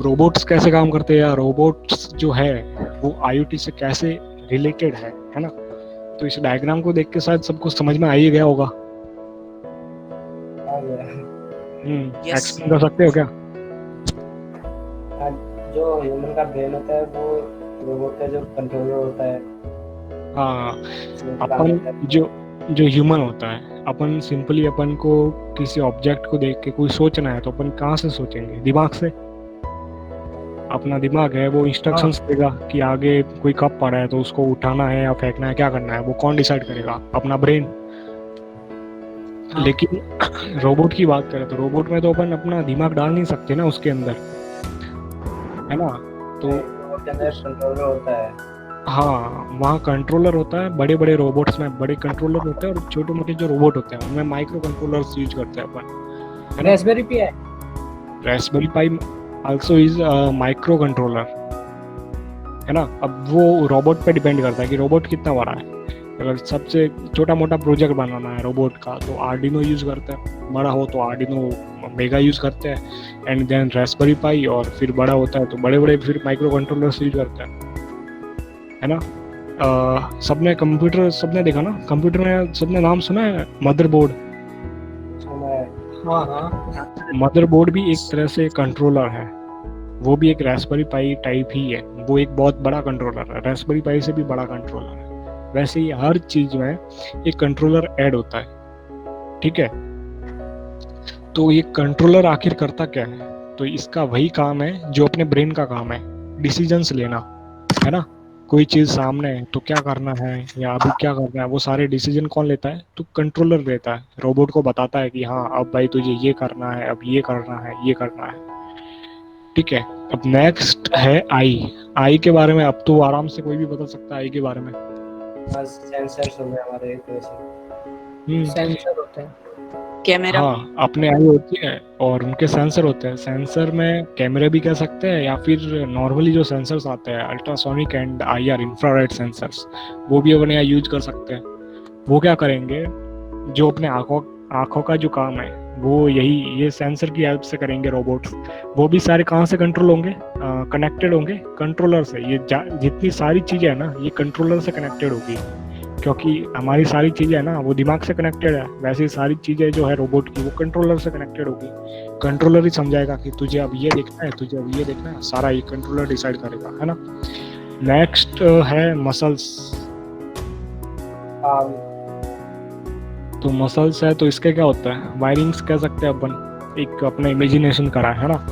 Robots कैसे काम करते हैं या रोबोट्स जो है वो आईओटी से कैसे रिलेटेड है ना। तो इस डायग्राम को देख के शायद सबको समझ में आ ही गया होगा। Yes. एक्सप्लेन कर सकते हो क्या? जो ह्यूमन का ब्रेन होता है वो रोबोट का जो कंट्रोलर होता है। हाँ, उसमें काम अपन होता है। जो ह्यूमन होता है, अपन सिंपली अपन को किसी ऑब्जेक्ट को देख के कोई सोचना है तो अपन कहाँ से सोचेंगे? दिमाग से। अपना दिमाग है वो इंस्ट्रक्शंस देगा कि आगे कोई कप पड़ा है तो उसको उठाना है या फेंकना है, क्या करना है, वो कौन डिसाइड करेगा? अपना ब्रेन। लेकिन रोबोट की बात करें तो रोबोट में तो अपन अपना दिमाग डाल नहीं सकते ना उसके अंदर, है ना। तो रोबोट के अंदर कंट्रोलर होता है। हाँ, वहाँ कंट्रोलर होता है। बड़े बड़े रोबोट्स में बड़े कंट्रोलर होते हैं और छोटे मोटे जो रोबोट होते हैं उनमें माइक्रो कंट्रोलर्स यूज करते हैं अपन, है ना। रास्पबेरी पाई है। Raspberry pi also is micro controller, है ना। अब वो रोबोट पे डिपेंड करता है कि रोबोट कितना बड़ा है। अगर सबसे छोटा मोटा प्रोजेक्ट बनाना है रोबोट का तो आर्डिनो यूज करते हैं, बड़ा हो तो आर्डिनो मेगा यूज करते हैं, एंड देन रास्पबेरी पाई, और फिर बड़ा होता है तो बड़े बड़े फिर माइक्रो कंट्रोलर्स यूज करते हैं, है ना। सबने कंप्यूटर, सबने देखा ना कंप्यूटर में, सबने नाम सुना है मदरबोर्ड। मदरबोर्ड भी एक तरह से कंट्रोलर है, वो भी एक रास्पबेरी पाई टाइप ही है। वो एक बहुत बड़ा कंट्रोलर है, रास्पबेरी पाई से भी बड़ा कंट्रोलर है। वैसे ही हर चीज में एक कंट्रोलर ऐड होता है, ठीक है। तो ये कंट्रोलर आखिर करता क्या है? तो इसका वही काम है जो अपने ब्रेन का काम है, डिसीजंस लेना, है ना। कोई चीज सामने है तो क्या करना है या अभी क्या करना है, वो सारे डिसीजन कौन लेता है? तो कंट्रोलर लेता है, रोबोट को बताता है कि हाँ अब भाई तुझे ये करना है, अब ये करना है, ये करना है, ठीक है। अब नेक्स्ट है आई के बारे में अब तो आराम से कोई भी बता सकता है आई के बारे में। सेंसर्स हो गए हमारे एक तरह से। सेंसर होते हैं, कैमरा। हाँ, अपने आई होती है और उनके सेंसर होते हैं। सेंसर में कैमरे भी कह सकते हैं या फिर नॉर्मली जो सेंसर्स आते हैं ultrasonic and IR infrared sensors, वो भी अपन यहाँ यूज कर सकते हैं। वो क्या करेंगे, जो अपने आँखों का जो काम है वो यही ये सेंसर की हेल्प से करेंगे रोबोट्स। वो भी सारे कहाँ से कंट्रोल होंगे? कनेक्टेड होंगे कंट्रोलर से। ये जितनी सारी चीज़ें है ना ये कंट्रोलर से कनेक्टेड होगी, क्योंकि हमारी सारी चीज़ें है ना वो दिमाग से कनेक्टेड है, वैसे ही सारी चीज़ें जो है रोबोट की वो कंट्रोलर से कनेक्टेड होगी। कंट्रोलर ही समझाएगा कि तुझे अब ये देखना है, तुझे अब ये देखना है, सारा ये कंट्रोलर डिसाइड करेगा, है ना। नेक्स्ट है मसल्स। तो मसल्स है तो इसके क्या होता है? वायरिंग्स कह सकते हैं अपन, एक अपना इमेजिनेशन करा है ना।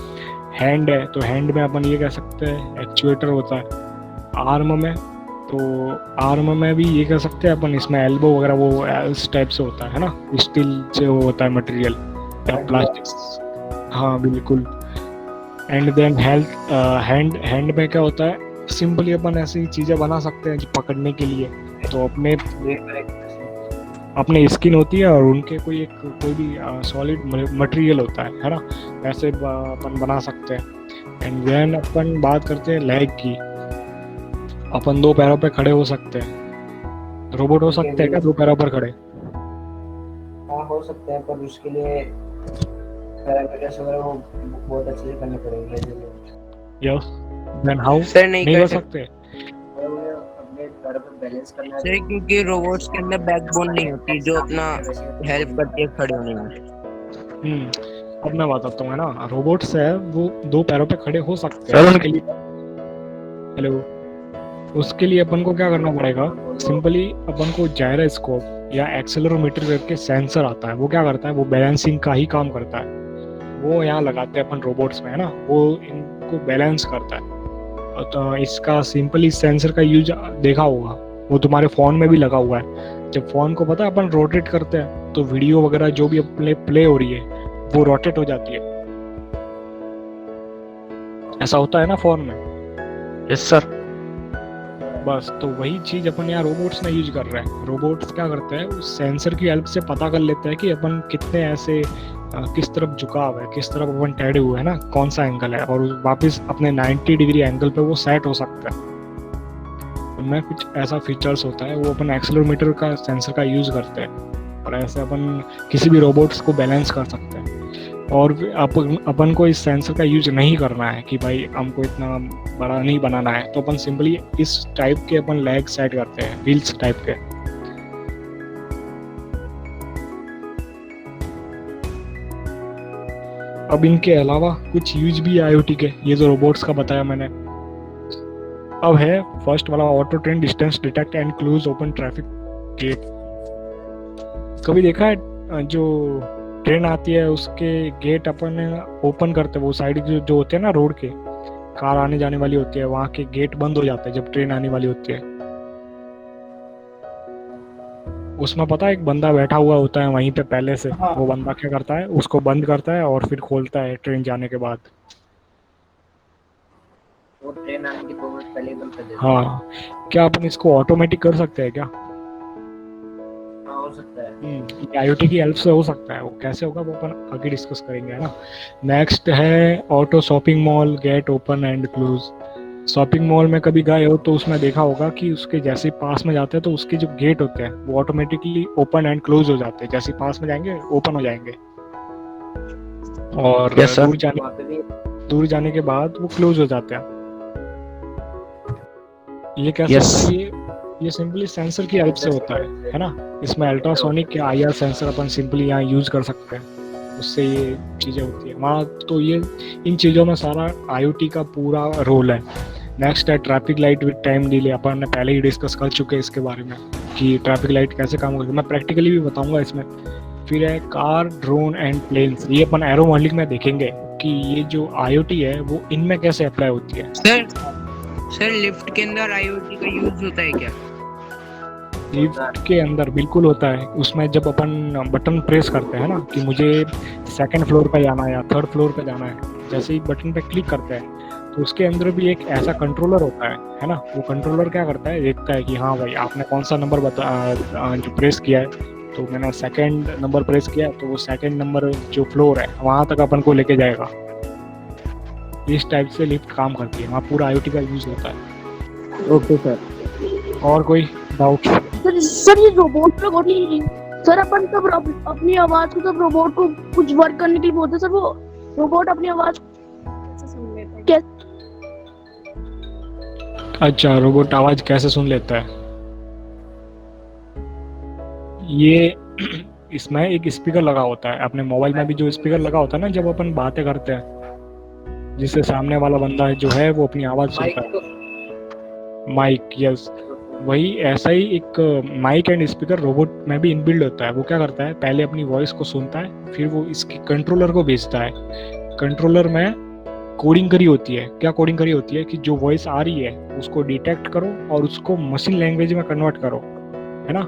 हैंड है तो हैंड में अपन ये कह सकते हैं एक्चुएटर होता है। आर्म में तो आर्म में भी ये कह सकते हैं अपन, इसमें एल्बो वगैरह वो इस टाइप से होता है ना, स्टील से वो होता है मटेरियल या प्लास्टिक। हाँ बिल्कुल। एंड देन हैंड में क्या होता है? सिंपली अपन ऐसी चीज़ें बना सकते हैं जो पकड़ने के लिए। तो अपने स्किन होती है और उनके कोई भी सॉलिड मटेरियल होता है ना, ऐसे अपन बना सकते हैं। एंड देन अपन बात करते हैं लेग की। अपन 2 पैरों पे खड़े हो सकते हैं। रोबोट हो सकते हैं क्या 2 पैरों पर खड़े? हाँ हो सकते हैं, पर उसके लिए पैरामीटर्स वगैरह वो बहुत अच्छे से करने पड़ेंगे। Yes, then how? सर नहीं कर कर सकते अपने पैरों पे बैलेंस करना सर, क्योंकि रोबोट्स के अंदर बैकबोन नहीं होती जो अपना हेल्प करती है खड़े होने में। अब मैं बताता हूँ, है ना। रोबोट्स है वो 2 पैरों पे खड़े हो सकते हैं। उसके लिए हेलो, उसके लिए अपन को क्या करना पड़ेगा? सिंपली अपन को जायरोस्कोप या एक्सेलेरोमीटर करके सेंसर आता है। वो क्या करता है? वो बैलेंसिंग का ही काम करता है। वो यहाँ लगाते हैं अपन रोबोट्स में, है ना। वो इनको बैलेंस करता है। तो इसका सिंपली सेंसर का यूज देखा होगा, वो तुम्हारे फोन में भी लगा हुआ है। जब फोन को पता है अपन रोटेट करते हैं तो वीडियो वगैरह जो भी अपने प्ले हो रही है वो रोटेट हो जाती है। ऐसा होता है ना फोन में। Yes sir. बस तो वही चीज अपन यहाँ रोबोट्स में यूज कर रहे हैं। रोबोट्स क्या करते हैं? उस सेंसर की हेल्प से पता कर लेते हैं कि अपन कितने ऐसे किस तरफ झुकाव है, किस तरफ अपन टेढ़े हुए है ना, कौन सा एंगल है, और वापस अपने 90 डिग्री एंगल पे वो सेट हो सकता है। उनमें कुछ ऐसा फीचर्स होता है, वो अपन एक्सेलेरोमीटर का सेंसर का यूज करते हैं और ऐसे अपन किसी भी रोबोट्स को बैलेंस कर सकते हैं। और अपन को इस सेंसर का यूज नहीं करना है कि भाई हमको इतना बड़ा नहीं बनाना है, तो अपन सिंपली इस टाइप के अपन लेग सेट करते हैं, व्हील्स टाइप के। अब इनके अलावा कुछ यूज भी है IoT के, ये जो रोबोट्स का बताया मैंने। अब है फर्स्ट वाला, auto train distance detect and close open traffic gate. कभी देखा है जो ट्रेन आती है उसके गेट अपन ओपन करते हैं, वो साइड जो होते हैं ना रोड के, कार आने जाने वाली होती है, वहां के गेट बंद हो जाते हैं जब ट्रेन आने वाली होती है। उसमें पता है एक बंदा बैठा हुआ होता है वहीं पे पहले से, हाँ। वो बंदा क्या करता है, उसको बंद करता है और फिर खोलता है ट्रेन जाने के बाद। वो ट्रेन आने की 2 मिनट पहले ही बंद कर देता है। हाँ, क्या अपन इसको ऑटोमेटिक कर सकते हैं क्या? हाँ, हो सकता है। ये IoT की हेल्प से हो सकता है। वो कैसे होगा वो अपन आगे डिस्कस करेंगे, है ना। नेक्स्ट है auto shopping mall gate open and close. Shopping mall में कभी गए हो तो उसमें देखा होगा कि उसके जैसे पास में जाते हैं तो उसके जो गेट होते हैं वो ऑटोमेटिकली ओपन एंड क्लोज हो जाते हैं, जैसे पास में जाएंगे ओपन हो जाएंगे, और Yes, sir. वहाँ पे भी दूर जाने के बाद वो क्लोज हो जाते हैं। ये कैसे Yes. होता है? ये सिंपली सेंसर की हेल्प से होता है ना। इसमें अल्ट्रासोनिक या IR सेंसर अपन सिंपली यहाँ यूज कर सकते हैं, उससे ये चीज़ें होती है वहाँ। तो ये इन चीज़ों में सारा IoT का पूरा रोल है। नेक्स्ट है traffic light with time delay. अपन ने पहले ही डिस्कस कर चुके हैं इसके बारे में कि ट्रैफिक लाइट कैसे काम करती है, मैं प्रैक्टिकली भी बताऊंगा इसमें। फिर है कार ड्रोन एंड प्लेन्स। ये अपन एरोमॉडलिंग में देखेंगे कि ये जो IoT है वो इनमें कैसे अप्लाई होती है। सर लिफ्ट के अंदर IoT का यूज होता है क्या? लिफ्ट के अंदर बिल्कुल होता है। उसमें जब अपन बटन प्रेस करते हैं ना कि मुझे सेकंड फ्लोर पे जाना है या थर्ड फ्लोर पे जाना है, जैसे ही बटन पे क्लिक करते हैं तो उसके अंदर भी एक ऐसा कंट्रोलर होता है ना। वो कंट्रोलर क्या करता है, देखता है कि हाँ भाई आपने कौन सा नंबर जो प्रेस किया है, तो मैंने सेकंड नंबर प्रेस किया है, तो वो सेकंड नंबर जो फ्लोर है वहाँ तक अपन को लेके जाएगा। इस टाइप से लिफ्ट काम करती है, वहाँ पूरा IoT का यूज होता है। Okay sir. और कोई डाउट? सर ये रोबोट पे गौर नहीं की। सर अपन तब अपनी आवाज को तब रोबोट को कुछ वर्क करने के लिए बोलते हैं सर, वो रोबोट अपनी आवाज कैसे सुन लेता है? अच्छा, रोबोट आवाज कैसे सुन लेता है? ये इसमें एक स्पीकर लगा होता है, अपने मोबाइल में भी जो स्पीकर लगा होता है ना जब अपन बातें करते हैं, जिससे सामने वाला बंदा जो है वो अपनी आवाज सुनता है। माइक, यस, वही ऐसा ही एक माइक एंड स्पीकर रोबोट में भी इनबिल्ड होता है। वो क्या करता है, पहले अपनी वॉइस को सुनता है, फिर वो इसके कंट्रोलर को भेजता है। कंट्रोलर में कोडिंग करी होती है। क्या कोडिंग करी होती है कि जो वॉइस आ रही है उसको डिटेक्ट करो और उसको मशीन लैंग्वेज में कन्वर्ट करो, है ना।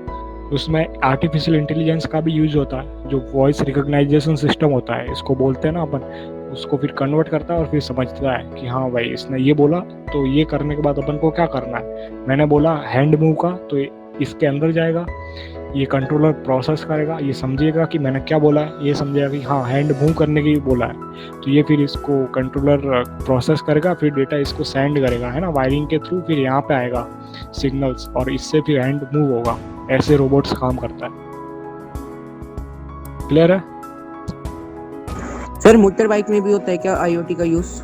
उसमें आर्टिफिशियल इंटेलिजेंस का भी यूज होता है, जो वॉइस रिकॉग्नाइजेशन सिस्टम होता है इसको बोलते हैं ना अपन, उसको फिर कन्वर्ट करता है और फिर समझता है कि हाँ भाई इसने ये बोला, तो ये करने के बाद अपन को क्या करना है। मैंने बोला हैंड मूव का, तो इसके अंदर जाएगा, ये कंट्रोलर प्रोसेस करेगा, ये समझेगा कि मैंने क्या बोला है, ये समझेगा कि हाँ हैंड मूव करने की बोला है, तो ये फिर इसको कंट्रोलर प्रोसेस करेगा, फिर डेटा इसको सेंड करेगा, है ना, वायरिंग के थ्रू, फिर यहाँ पे आएगा सिग्नल्स और इससे फिर हैंड मूव होगा। ऐसे रोबोट्स काम करता है। क्लियर है? सर मोटर बाइक में भी होता है क्या IoT का यूज?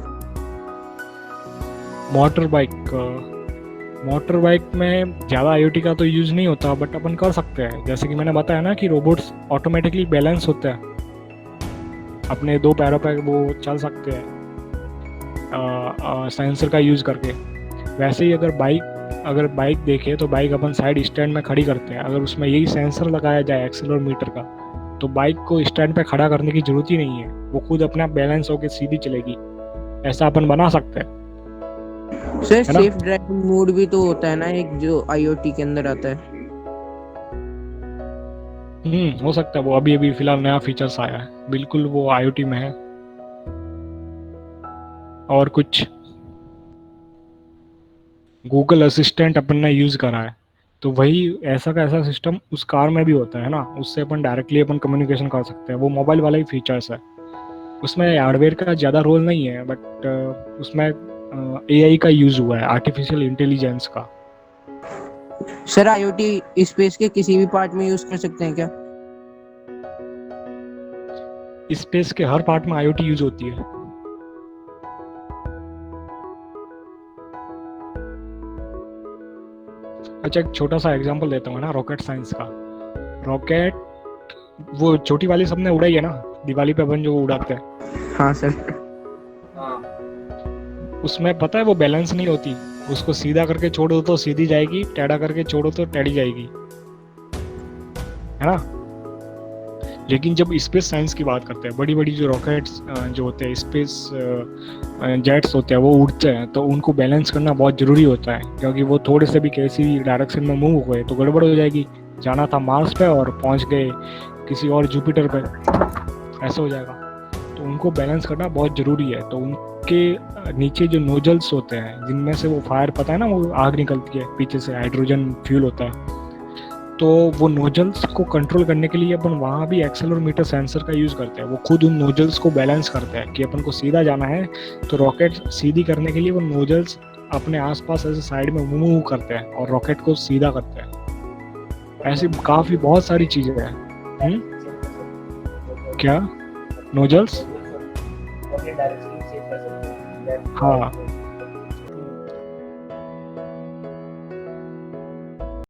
मोटर बाइक में ज़्यादा IoT का तो यूज नहीं होता, बट अपन कर सकते हैं। जैसे कि मैंने बताया ना कि रोबोट्स ऑटोमेटिकली बैलेंस होते हैं, अपने 2 पैरों पर वो चल सकते हैं सेंसर का यूज करके। वैसे ही अगर बाइक देखें तो बाइक अपन साइड स्टैंड में खड़ी करते हैं, अगर उसमें यही सेंसर लगाया जाए एक्सीलरोमीटर का, तो बाइक को स्टैंड पे खड़ा करने की जरूरत ही नहीं है, वो खुद अपना बैलेंस होकर सीधी चलेगी। ऐसा अपन बना सकते हैं। सर सेफ ड्राइविंग मोड भी तो होता है ना एक, जो IoT के अंदर आता है। हो सकता है, वो अभी फिलहाल नया फीचर्स आया है, बिल्कुल वो IoT में है। और कुछ? गूगल असिस्टेंट अपन ने यूज करा है, तो वही ऐसा का ऐसा सिस्टम उस कार में भी होता है ना, उससे अपन डायरेक्टली अपन कम्युनिकेशन कर सकते हैं। वो मोबाइल वाला ही फीचर्स है, उसमें हार्डवेयर का ज़्यादा रोल नहीं है, बट उसमें AI का यूज हुआ है, आर्टिफिशियल इंटेलिजेंस का। सर IoT स्पेस के किसी भी पार्ट में यूज कर सकते हैं क्या? स्पेस के हर पार्ट में आईओटी यूज होती है। अच्छा, एक छोटा सा एग्जांपल देता हूँ ना रॉकेट साइंस का। रॉकेट वो छोटी वाली सबने उड़ाई है ना, दिवाली पे अपन जो उड़ाते हैं। हाँ सर। हाँ उसमें पता है वो बैलेंस नहीं होती, उसको सीधा करके छोड़ो तो सीधी जाएगी, टेढ़ा करके छोड़ो तो टेढ़ी जाएगी, है ना। लेकिन जब स्पेस साइंस की बात करते हैं, बड़ी बड़ी जो रॉकेट्स जो होते हैं, स्पेस जेट्स होते हैं, वो उड़ते हैं, तो उनको बैलेंस करना बहुत ज़रूरी होता है, क्योंकि वो थोड़े से भी कैसी डायरेक्शन में मूव हुए तो गड़बड़ हो जाएगी। जाना था मार्स पे और पहुंच गए किसी और जुपिटर पे, ऐसा हो जाएगा। तो उनको बैलेंस करना बहुत ज़रूरी है। तो उनके नीचे जो नोजल्स होते हैं, जिनमें से वो फायर, पता है ना, वो आग निकलती है पीछे से, हाइड्रोजन फ्यूल होता है। तो वो नोजल्स को कंट्रोल करने के लिए अपन वहाँ भी एक्सेलेरोमीटर सेंसर का यूज़ करते हैं। वो खुद उन नोजल्स को बैलेंस करते हैं कि अपन को सीधा जाना है तो रॉकेट सीधी करने के लिए वो नोजल्स अपने आसपास ऐसे साइड में मूव करते हैं और रॉकेट को सीधा करते हैं। ऐसी काफ़ी बहुत सारी चीज़ें हैं। क्या नोजल्स? अपनी डायरेक्शन चेंज कर सकते हैं। हाँ,